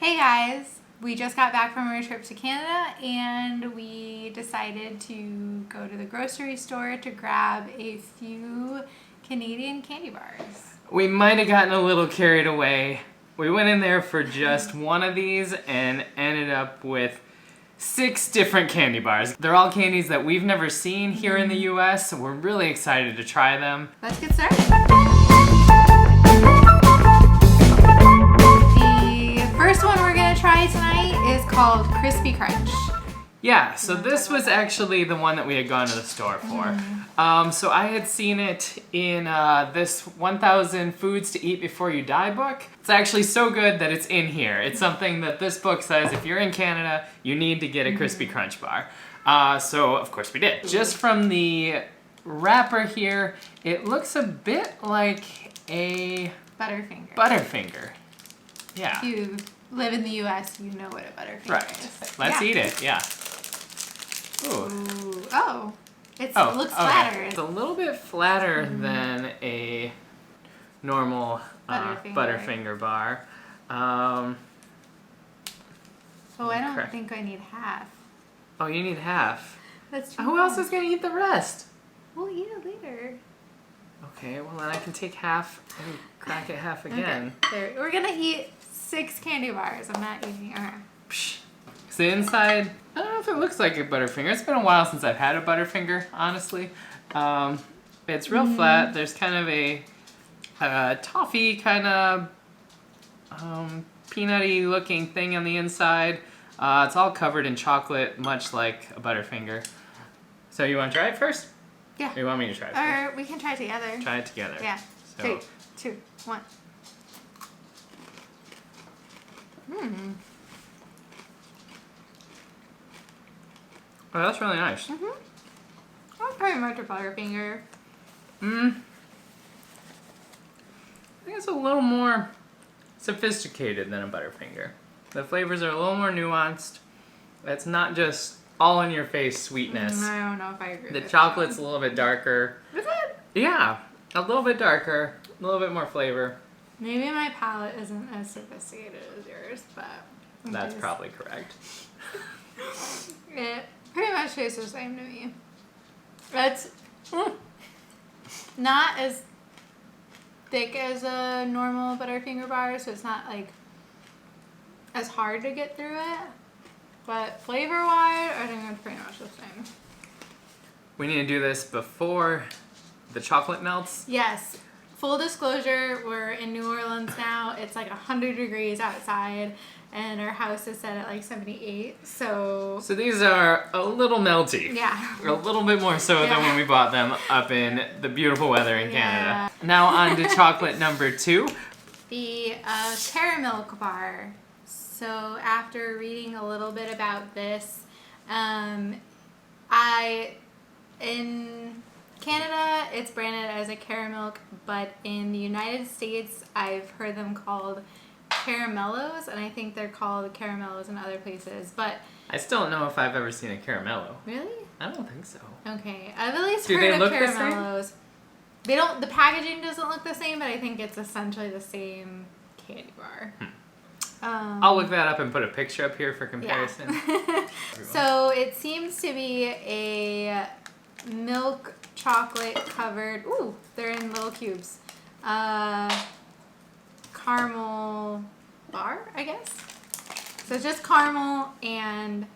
Hey guys, we just got back from our trip to Canada and we decided to go to the grocery store to grab a few Canadian candy bars. We might have gotten a little carried away. We went in there for just one of these and ended up with 6 different candy bars. They're all candies that we've never seen here in the US, so we're really excited to try them. Let's get started. The first one we're gonna try tonight is called Crispy Crunch. Yeah, so this was actually the one that we had gone to the store for. So I had seen it in this 1,000 Foods to Eat Before You Die book. It's actually so good that it's in here. It's something that this book says if you're in Canada, you need to get a Crispy Crunch bar. So of course we did. Just from the wrapper here, it looks a bit like a Butterfinger. Yeah. If you live in the US, you know what a Butterfinger is. Let's eat it, yeah. Ooh. Ooh. Oh. It looks flatter. It's a little bit flatter than a normal Butterfinger bar. Oh, I don't think I need half. Oh, you need half. That's too Who else is going to eat the rest? We'll eat it later. Okay, well then I can take half and crack it half again. Okay. We're going to eat 6 candy bars. I'm not eating. Psh. So the inside, I don't know if it looks like a Butterfinger. It's been a while since I've had a Butterfinger, honestly. It's real flat. There's kind of a toffee kind of peanutty looking thing on the inside. It's all covered in chocolate, much like a Butterfinger. So you want to try it first? Yeah. Or you want me to try it first? Or we can try it together. Try it together. Yeah. So, 3, 2, 1. Oh, that's really nice. That's pretty much a Butterfinger. I think it's a little more sophisticated than a Butterfinger. The flavors are a little more nuanced. It's not just all in your face sweetness. I don't know if I agree with The chocolate's a little bit darker. Is it? Yeah, a little bit darker, a little bit more flavor. Maybe my palate isn't as sophisticated as yours, but... That's probably correct. It pretty much tastes the same to me. It's not as thick as a normal Butterfinger bar, so it's not like as hard to get through it. But flavor-wise, I think it's pretty much the same. We need to do this before the chocolate melts. Yes. Full disclosure, we're in New Orleans now. It's like 100 degrees outside, and our house is set at like 78. So these are a little melty. Yeah. A little bit more so than when we bought them up in the beautiful weather in Canada. Now on to chocolate number 2. The Caramilk bar. So after reading a little bit about this, in Canada, it's branded as a Caramilk, but in the United States, I've heard them called Caramellos, and I think they're called Caramellos in other places, but... I still don't know if I've ever seen a Caramello. Really? I don't think so. Okay, I've at least heard of Caramellos. They don't, the packaging doesn't look the same, but I think it's essentially the same candy bar. I'll look that up and put a picture up here for comparison. Yeah. So it seems to be a milk chocolate covered, ooh, they're in little cubes, caramel bar, I guess. So it's just caramel and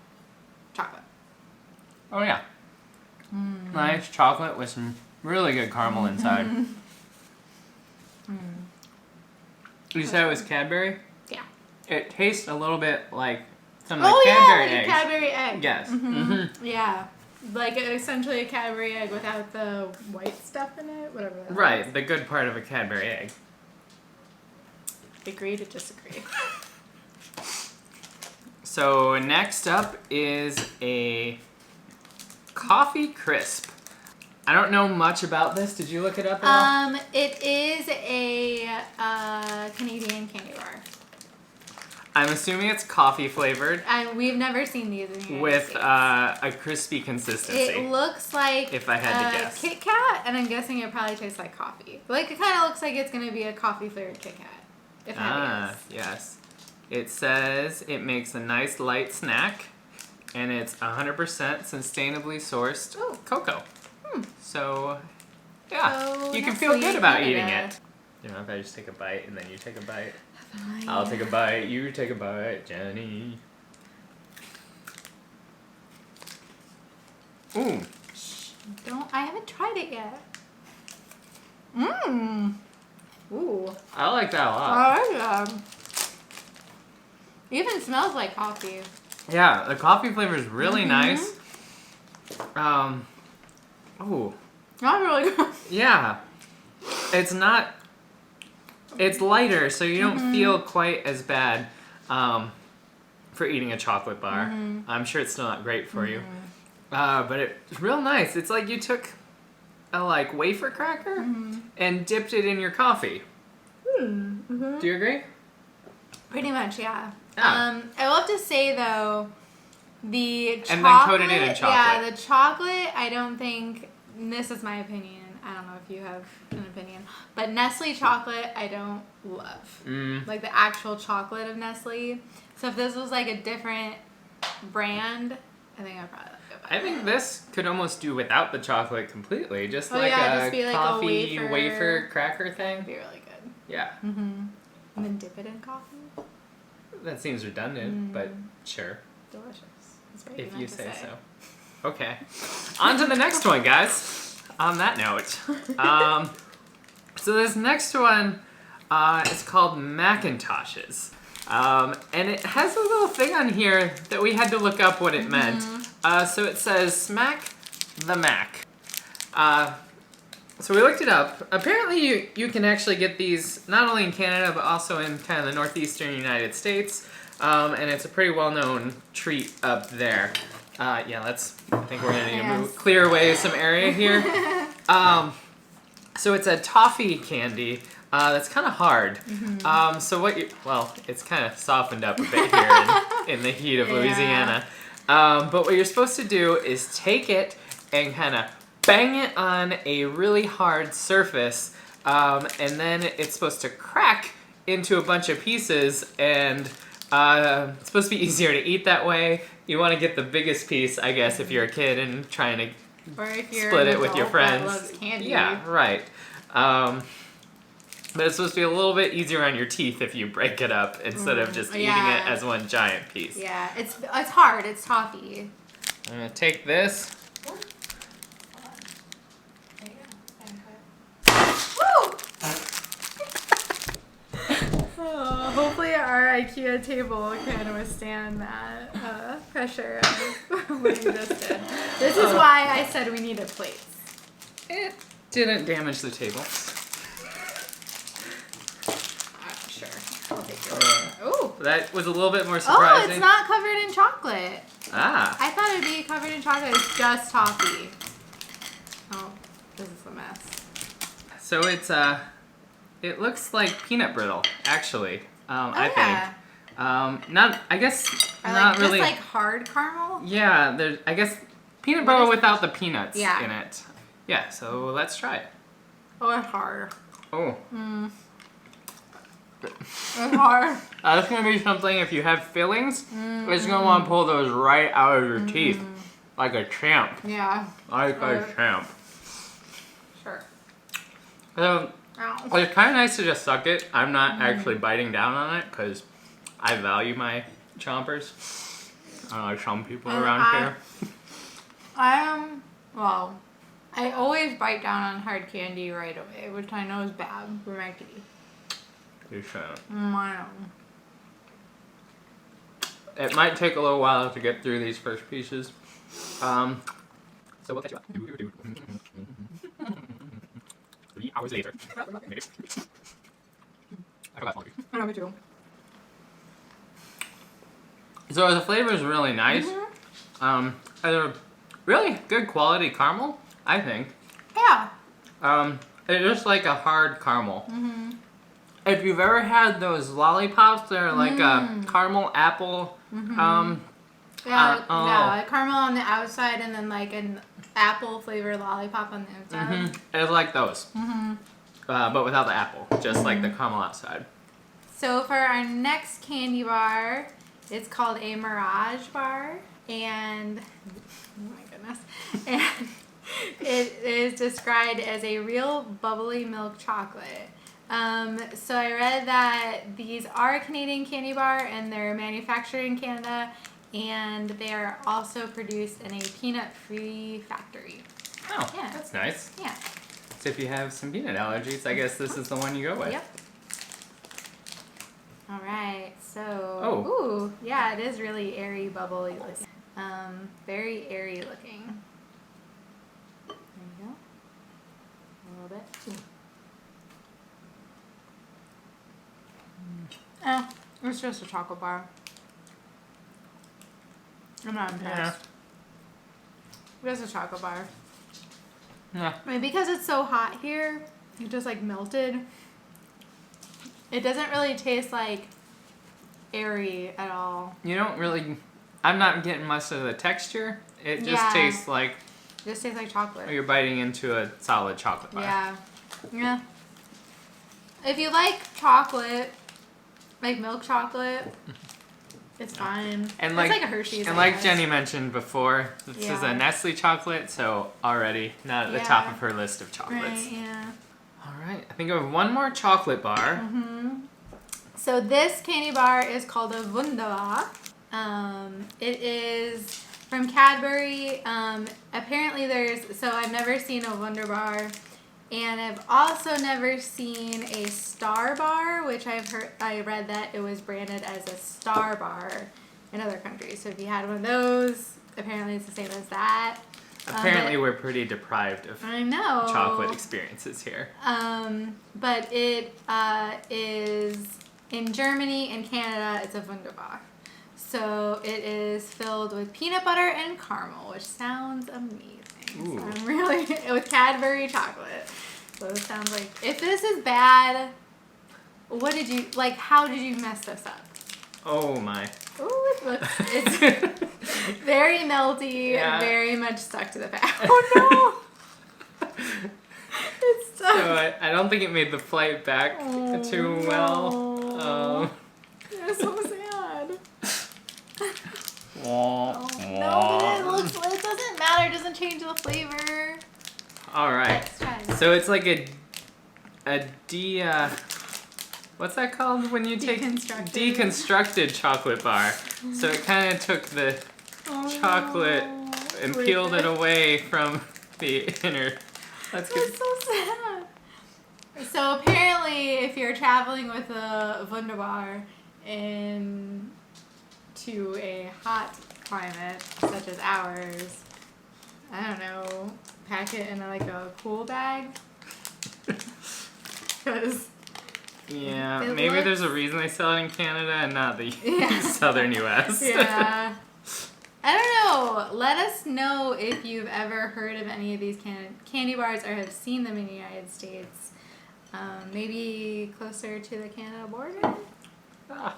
chocolate. Oh yeah. Nice chocolate with some really good caramel inside. You said it was Cadbury? Yeah. It tastes a little bit like some of the Cadbury eggs. Cadbury egg. Yes. Yeah. Like essentially a Cadbury egg without the white stuff in it, whatever that Right, is. the good part of a Cadbury egg. Agree to disagree. So next up is a coffee crisp. I don't know much about this. Did you look it up at all? It is a Canadian candy bar. I'm assuming it's coffee flavored. And we've never seen these in the United with States. A crispy consistency. It looks like if I had to guess. Kit Kat, and I'm guessing it probably tastes like coffee. Like it kind of looks like it's gonna be a coffee flavored Kit Kat. If I had to guess. Yes. It says it makes a nice light snack, and it's 100% sustainably sourced cocoa. So, yeah, So you can feel good about eating Canada. it. You know, if I just take a bite and then you take a bite. Fine. I'll take a bite, you take a bite, Jenny. Ooh. I haven't tried it yet. Mmm. Ooh. I like that a lot. I like that. Even smells like coffee. Yeah, the coffee flavor is really nice. Ooh. Not really good. Yeah. It's not... It's lighter, so you don't feel quite as bad for eating a chocolate bar. I'm sure it's still not great for you. But it's real nice. It's like you took a wafer cracker and dipped it in your coffee. Do you agree? Pretty much, yeah. Yeah. I will have to say though, the chocolate. And then coat it in chocolate. Yeah, the chocolate. I don't think. This is my opinion. I don't know if you have an opinion, but Nestle chocolate I don't love. Like the actual chocolate of Nestle. So if this was like a different brand, I think I'd probably like it better. I think this could almost do without the chocolate completely. Just just be like a coffee wafer cracker thing. It'd be really good. Yeah. And then dip it in coffee. That seems redundant, but sure. Delicious. That's what If meant you to say so. Okay. On to the next one, guys. On that note. So this next one is called Macintoshes. And it has a little thing on here that we had to look up what it meant. So it says, smack the Mac. So we looked it up. Apparently you can actually get these not only in Canada, but also in kind of the northeastern United States. And it's a pretty well-known treat up there. I think we're gonna need to clear away some area here. So it's a toffee candy that's kind of hard. So it's kind of softened up a bit here in the heat of Louisiana. But what you're supposed to do is take it and kind of bang it on a really hard surface, and then it's supposed to crack into a bunch of pieces, and it's supposed to be easier to eat that way. You want to get the biggest piece, I guess, if you're a kid and trying to split it with your friends. Loves candy. Yeah, right. But it's supposed to be a little bit easier on your teeth if you break it up instead of just eating it as one giant piece. Yeah, it's hard. It's toffee. I'm gonna take this. Hopefully our IKEA table can withstand that pressure of what you just did. This is why I said we needed plates. It didn't damage the table. Sure. I'll take it. Ooh. That was a little bit more surprising. Oh, it's not covered in chocolate. Ah. I thought it'd be covered in chocolate. It's just toffee. Oh, this is a mess. So it's it looks like peanut brittle, actually. I think. Not really. Just like hard caramel. Yeah, there's. I guess peanut brittle without the peanuts in it. Yeah. So let's try it. Oh, it's hard. Oh. It's hard. That's gonna be something. If you have fillings, it's gonna want to pull those right out of your teeth, like a champ. Yeah. Like a champ. Sure. So, it's kind of nice to just suck it. I'm not actually biting down on it because I value my chompers. Unlike some people around here. I always bite down on hard candy right away, which I know is bad for my teeth. You shouldn't. I know. It might take a little while to get through these first pieces. So we'll catch you up. 3 hours later. I forgot to I know, me too. So the flavor is really nice. It's a really good quality caramel, I think. Yeah. It's just like a hard caramel. If you've ever had those lollipops that are like a caramel apple, Yeah, caramel on the outside and then like an apple flavored lollipop on the inside. It's like those, but without the apple, just like the caramel outside. So for our next candy bar, it's called a Mirage bar, and oh my goodness, and it is described as a real bubbly milk chocolate. So I read that these are a Canadian candy bar, and they're manufactured in Canada, and they are also produced in a peanut-free factory. Oh, Yeah. that's nice. Yeah. So if you have some peanut allergies, I guess this is the one you go with. Yep. All right, so, Oh. ooh, yeah, it is really airy, bubbly looking. Very airy looking. There you go. A little bit. Oh, it's just a chocolate bar. I'm not impressed. Just a chocolate bar. Yeah. I mean, because it's so hot here, it just like melted. It doesn't really taste like airy at all. You don't really... I'm not getting much of the texture. It just Yeah. tastes like It just tastes like chocolate. you're biting into a solid chocolate bar. Yeah. Yeah. If you like chocolate, like milk chocolate, it's fine. And it's like, like a Hershey's. and I like guess. Jenny mentioned before, this is Yeah. a Nestle chocolate, so already not at the top Yeah. of her list of chocolates. Right, yeah. All right, I think I have one more chocolate bar. So this candy bar is called a Wunderbar. It is from Cadbury. Apparently so I've never seen a Wunderbar, and I've also never seen a Star Bar, which I read that it was branded as a Star Bar in other countries. So if you had one of those, apparently it's the same as that. Apparently we're pretty deprived of I know. chocolate experiences here. But it is in Germany and Canada. It's a Wunderbar. So it is filled with peanut butter and caramel, which sounds amazing. Ooh. So I'm really with Cadbury chocolate. So it sounds like if this is bad, what did you like? How did you mess this up? Oh my. Ooh, it's very melty, Yeah. very much stuck to the pack. Oh no! It's stuck. So I don't think it made the flight back too well. No. It's so sad. Oh, No, but it doesn't matter. It doesn't change the flavor. All right. Let's try it. So it's like what's that called when you take deconstructed chocolate bar? So it kind of took the chocolate and peeled it away from the inner. That's good. That's so sad. So apparently, if you're traveling with a Wunderbar to a hot climate such as ours, I don't know, pack it in like a cool bag. Because Yeah, It maybe looks- there's a reason they sell it in Canada and not the Yeah. southern U.S. yeah. I don't know. Let us know if you've ever heard of any of these candy bars or have seen them in the United States. Maybe closer to the Canada border. Ah,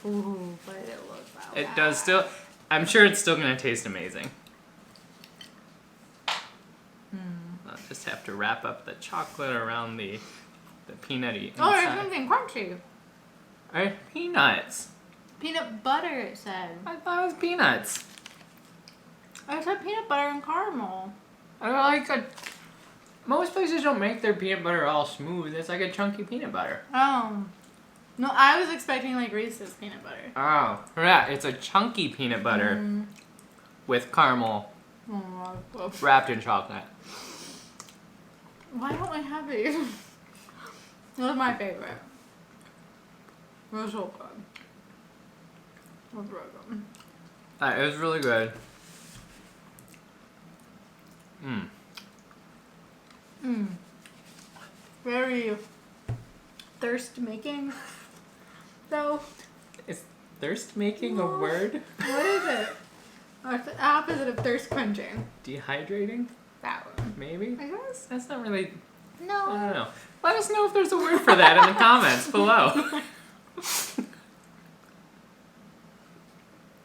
Ooh, but it looks like it does still. I'm sure it's still gonna taste amazing. I'll just have to wrap up the chocolate around the peanutty Oh, there's inside. something crunchy. Alright, peanuts. Peanut butter, it said. I thought it was peanuts. I said peanut butter and caramel. I don't like most places don't make their peanut butter all smooth. It's like a chunky peanut butter. Oh. No, I was expecting like Reese's peanut butter. Oh, yeah, it's a chunky peanut butter with caramel Oh, wrapped in chocolate. why don't I have these? This is my favorite. It was so good. It was really good. It was really good. Very thirst making, though. Is thirst making a word? What is it? What's the opposite of thirst quenching? Dehydrating? That one. Maybe? I guess. That's not really. I No. don't know. Let us know if there's a word for that in the comments below.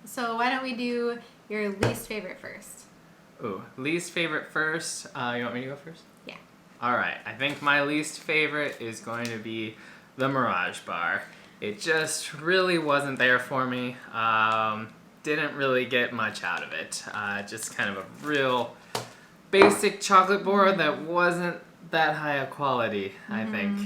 So why don't we do your least favorite first? Ooh, least favorite first. You want me to go first? Yeah. Alright, I think my least favorite is going to be the Mirage bar. It just really wasn't there for me. Didn't really get much out of it. Just kind of a real basic chocolate bar that wasn't that high of quality, I think.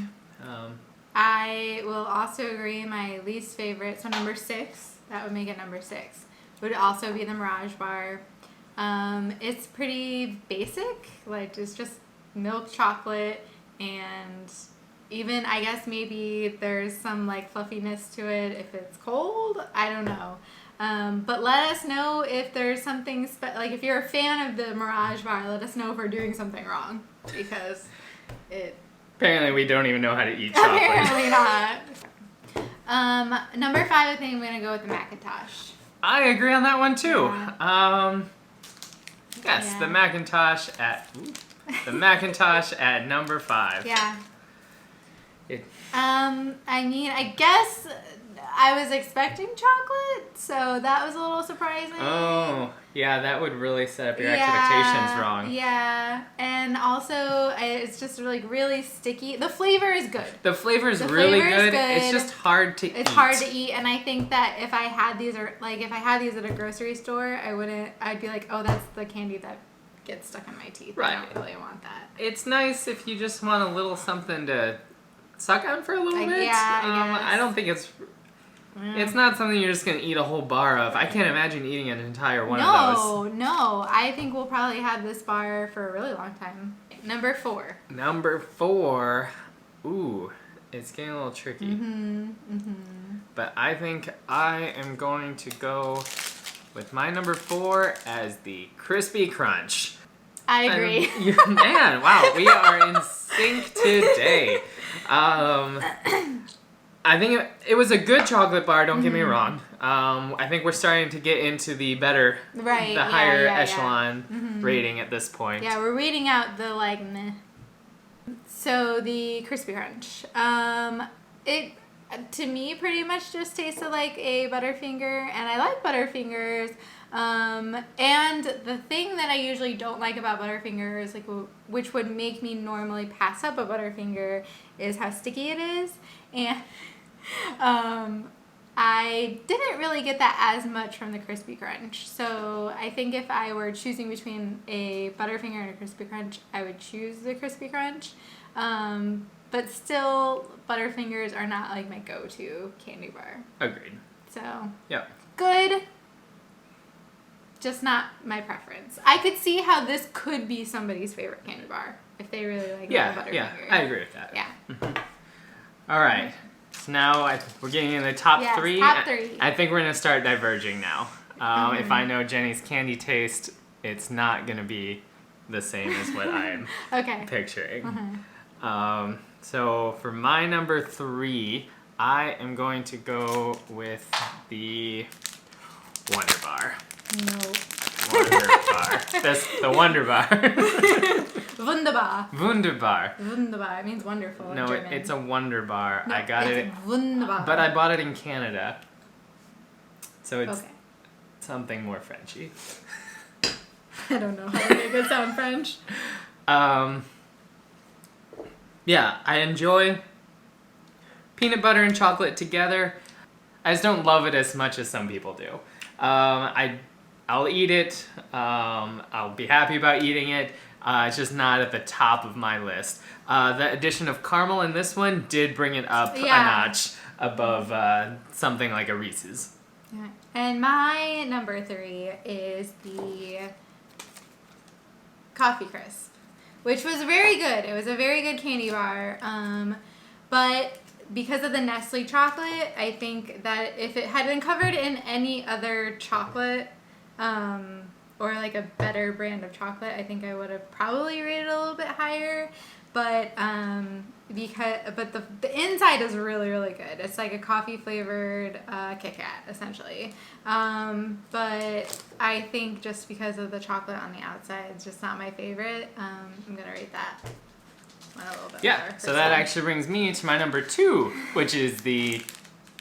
I will also agree. My least favorite, so number 6, that would make it number 6, would also be the Mirage bar. It's pretty basic, like it's just milk chocolate, and even I guess maybe there's some like fluffiness to it if it's cold. I don't know. But let us know if there's something like if you're a fan of the Mirage bar, let us know if we're doing something wrong, because it apparently we don't even know how to eat chocolate. Apparently not. Number 5, I think I'm gonna go with the Macintosh. I agree on that one too. Yeah. Yes, Yeah. the Macintosh at number 5. Yeah. It- I mean, I guess I was expecting chocolate, so that was a little surprising. Oh, yeah, that would really set up your expectations wrong. Yeah, and also it's just really sticky. The flavor is good. The flavor is The really flavor is good. good. It's just hard to eat. It's hard to eat, and I think that if I had these at a grocery store, I'd be like, oh, that's the candy that gets stuck in my teeth. Right. I don't really want that. It's nice if you just want a little something to suck on for a little bit. Yeah, I guess. I don't think it's not something you're just going to eat a whole bar of. I can't imagine eating an entire one of those. No. I think we'll probably have this bar for a really long time. Number 4. Number 4. Ooh, it's getting a little tricky. But I think I am going to go with my number 4 as the Crispy Crunch. I agree. Man, wow, we are in sync today. I think it was a good chocolate bar, don't get me wrong. I think we're starting to get into the better, the higher echelon rating at this point. Yeah, we're reading out the meh. So the Crispy Crunch. It, to me, pretty much just tasted like a Butterfinger, and I like Butterfingers. And the thing that I usually don't like about Butterfingers, which would make me normally pass up a Butterfinger, is how sticky it is. And I didn't really get that as much from the Crispy Crunch. So I think if I were choosing between a Butterfinger and a Crispy Crunch, I would choose the Crispy Crunch. But still, Butterfingers are not like my go-to candy bar. Agreed. So Yeah. good, just not my preference. I could see how this could be somebody's favorite candy bar if they really like the Butterfinger. Yeah, I agree with that. Yeah. All right. So now we're getting in the top 3. Top 3. I think we're going to start diverging now. If I know Jenny's candy taste, it's not going to be the same as what I'm Okay. picturing. So for my number 3, I am going to go with the Wunderbar. No. Wunderbar. That's the Wunderbar. Wunderbar. Wunderbar. Wunderbar. It means wonderful in No, German. it's a Wunderbar. No, I got it's it, Wunderbar. but I bought it in Canada. So it's Okay. something more Frenchy. I don't know how to make it sound French. Yeah, I enjoy peanut butter and chocolate together. I just don't love it as much as some people do. I'll eat it. I'll be happy about eating it. It's just not at the top of my list. The addition of caramel in this one did bring it up a notch above something like a Reese's. Yeah. And my number 3 is the Coffee Crisp, which was very good. It was a very good candy bar. But because of the Nestle chocolate, I think that if it had been covered in any other chocolate, or like a better brand of chocolate, I think I would have probably rated it a little bit higher. But the inside is really, really good. It's like a coffee flavored Kit Kat, essentially. But I think just because of the chocolate on the outside, it's just not my favorite. I'm gonna rate that one a little bit lower. So that actually brings me to my number 2, which is the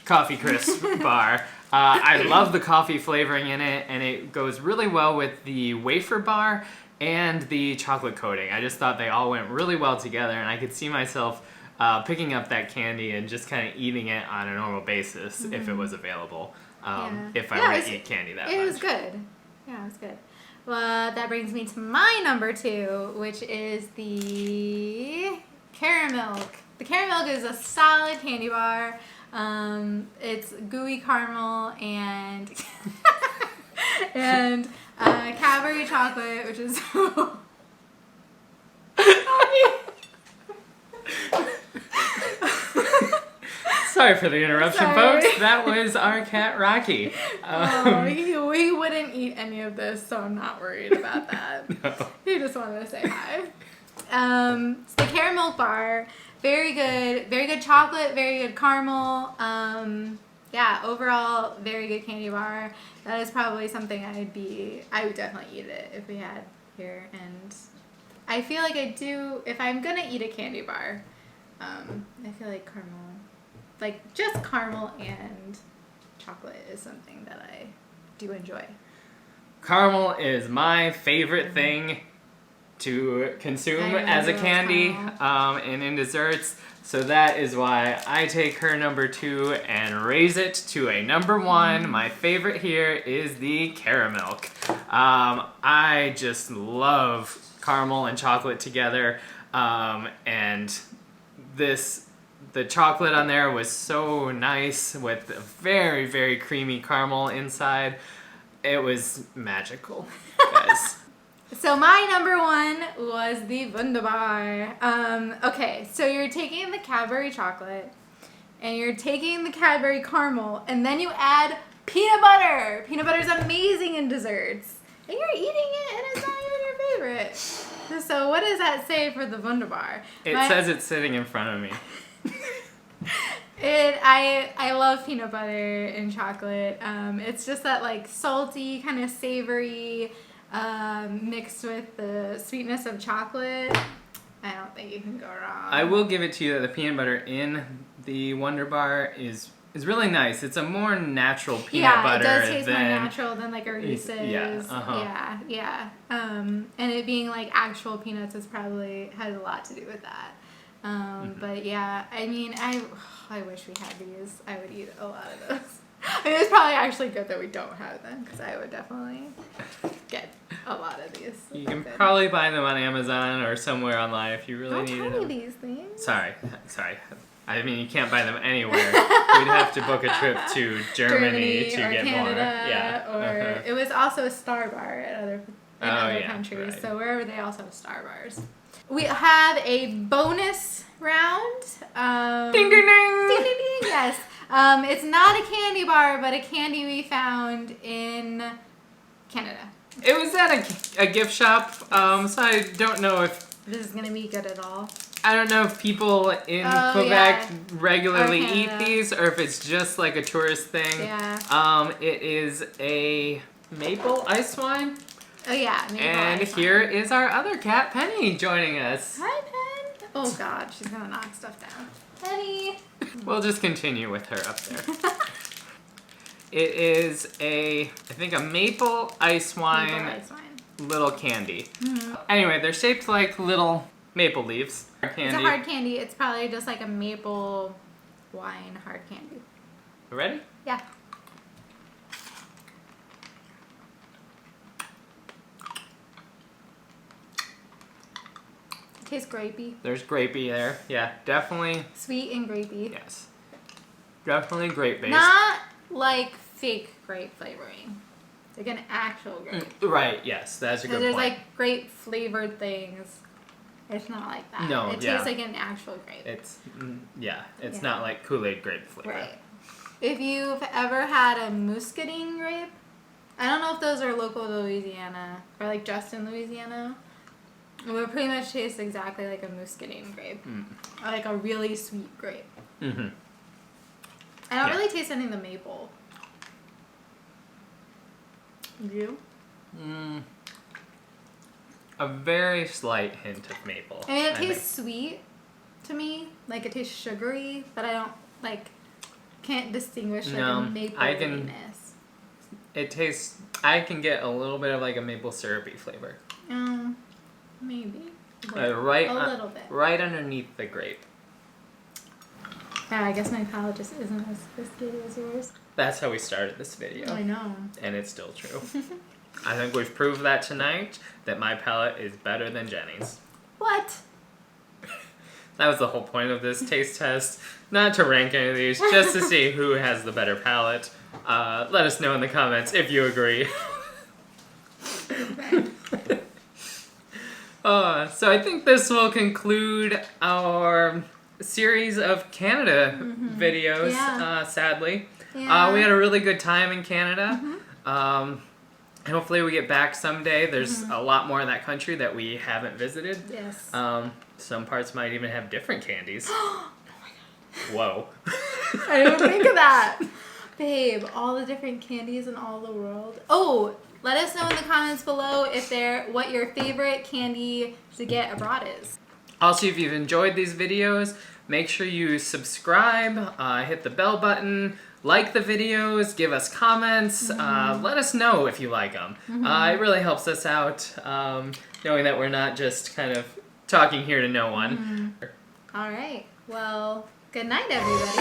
Coffee Crisp bar. I love the coffee flavoring in it, and it goes really well with the wafer bar and the chocolate coating. I just thought they all went really well together, and I could see myself picking up that candy and just kind of eating it on a normal basis if it was available. If I were to eat candy that much. It was good. Yeah, it was good. Well, that brings me to my number 2, which is the Caramilk. The Caramilk is a solid candy bar. It's gooey caramel and and Cadbury chocolate, which is Sorry for the interruption, folks. That was our cat Rocky. He wouldn't eat any of this, so I'm not worried about that. No. He just wanted to say hi. It's the Caramilk bar. Very good chocolate, very good caramel. Yeah, overall, very good candy bar. That is probably something I would definitely eat it if we had here. And I feel like I do, if I'm gonna eat a candy bar, I feel like caramel, like just caramel and chocolate is something that I do enjoy. Caramel is my favorite thing to consume as a candy and in desserts. So that is why I take her number 2 and raise it to a number 1. My favorite here is the Caramilk. I just love caramel and chocolate together. And the chocolate on there was so nice with a very, very creamy caramel inside. It was magical, guys. So my number 1 was the Wunderbar. Okay, so you're taking the Cadbury chocolate and you're taking the Cadbury caramel and then you add peanut butter. Peanut butter is amazing in desserts. And you're eating it and it's not even your favorite. So what does that say for the Wunderbar? It says it's sitting in front of me. I love peanut butter and chocolate. It's just that like salty, kind of savory, mixed with the sweetness of chocolate. I don't think you can go wrong. I will give it to you that the peanut butter in the Wunderbar is really nice. It's a more natural peanut butter. Yeah, it does taste more natural than like a Reese's. Yeah, yeah. And it being like actual peanuts has a lot to do with that. But yeah, I mean, I wish we had these. I would eat a lot of those. I mean, it's probably actually good that we don't have them because I would definitely get a lot of these. You can probably buy them on Amazon or somewhere online if you really don't needed tell them. me these things. Sorry. I mean, you can't buy them anywhere. We'd have to book a trip to Germany to get Canada, more. Yeah. Or it was also a Star Bar at other countries. Right. So wherever they also have Star Bars. We have a bonus round. Ding, ding, ding! Ding, ding, ding, yes. It's not a candy bar, but a candy we found in Canada. It was at a gift shop, so I don't know if... This is going to be good at all. I don't know if people in Quebec regularly eat these or if it's just like a tourist thing. Yeah. It is a maple ice wine. Oh, yeah. And here is our other cat, Penny, joining us. Hi, Pen. Oh, God. She's going to knock stuff down. Penny. We'll just continue with her up there. It is I think a maple ice wine, little candy. Mm-hmm. Anyway, they're shaped like little maple leaves. Candy. It's a hard candy. It's probably just like a maple wine hard candy. You ready? Yeah. It tastes grapey. There's grapey there. Yeah, definitely. Sweet and grapey. Yes. Definitely grape based. Not like fake grape flavoring. Like an actual grape. Right, yes. That's a good point. There's like grape flavored things. It's not like that. No, it tastes like an actual grape. It's not like Kool-Aid grape flavor. Right. If you've ever had a muscadine grape, I don't know if those are local to Louisiana or like just in Louisiana. It would pretty much taste exactly like a muscadine grape. Or like a really sweet grape. Mm-hmm. I don't really taste any of the maple. You? A very slight hint of maple. I mean, it tastes sweet to me. Like, it tastes sugary, but I don't, can't distinguish, a maple-iness. It tastes, I can get a little bit of, like, a maple syrupy flavor. Maybe. Right a little bit. Right underneath the grape. Yeah, I guess my palette just isn't as sophisticated as yours. That's how we started this video. I know. And it's still true. I think we've proved that tonight, that my palette is better than Jenny's. What? That was the whole point of this taste test. Not to rank any of these, just to see who has the better palette. Let us know in the comments if you agree. So I think this will conclude our series of Canada videos, sadly. Yeah. We had a really good time in Canada. Hopefully we get back someday. There's a lot more in that country that we haven't visited. Yes. Some parts might even have different candies. Oh my god. Whoa. I didn't think of that. Babe, all the different candies in all the world. Oh, let us know in the comments below what your favorite candy to get abroad is. Also, if you've enjoyed these videos, make sure you subscribe, hit the bell button, like the videos, give us comments, let us know if you like them. It really helps us out, knowing that we're not just kind of talking here to no one. All right. Well, good night, everybody.